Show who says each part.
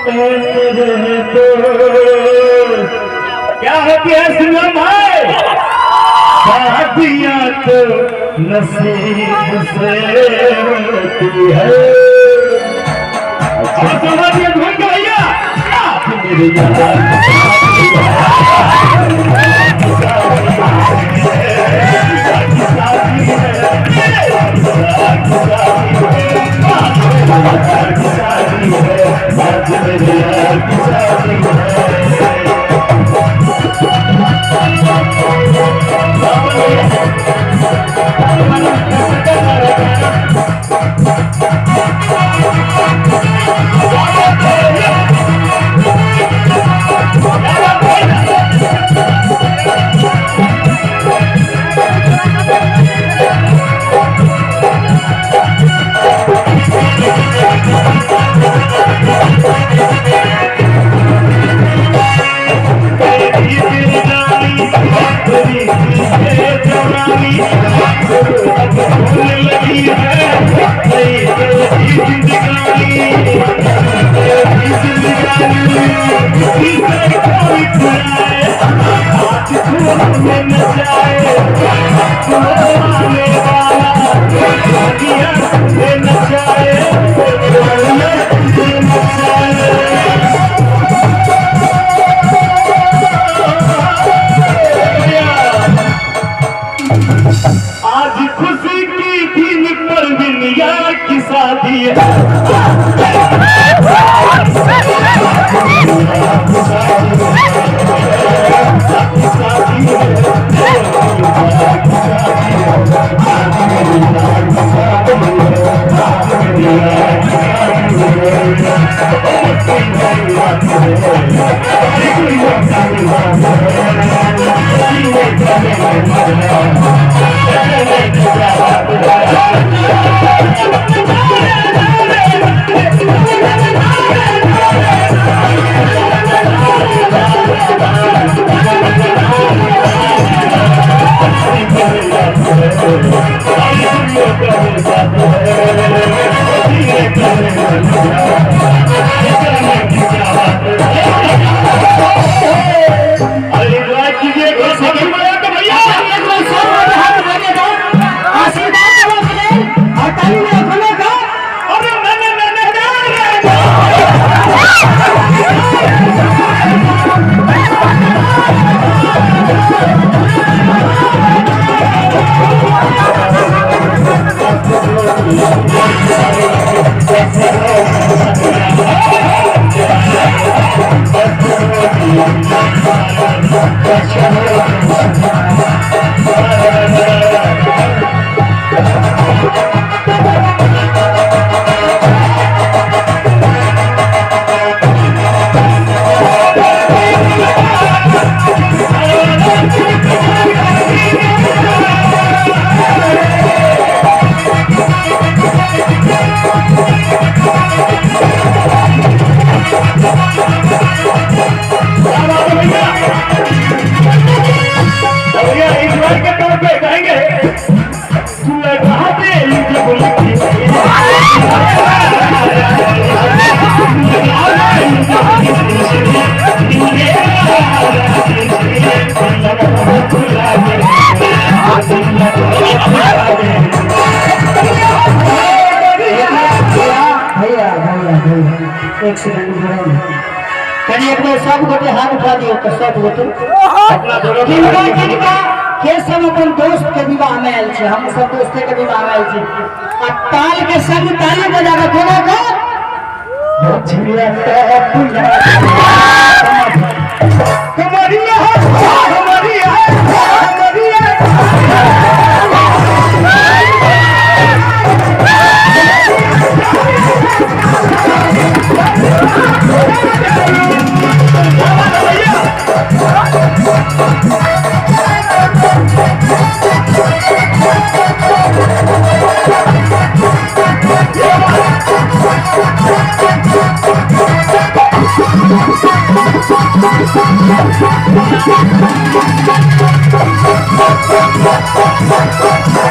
Speaker 1: तो क्या होती है सुनो भाई, शादियां तो नसीब से होती है। अच्छा समझिए भूल के भैया मेरे आज खुशी की दिन पर दुनिया की शादी है। एक सेकंड सब गोटे हाथ उठा दियो तो सब गोटे के सब अपन दोस्त के विवाह में आयल छे, हम सब दोस्त के विवाह में आयल छे। आ ताल के संग ताली बजा के दोनों को झिड़िया कमरिया कमरिया
Speaker 2: Thank you.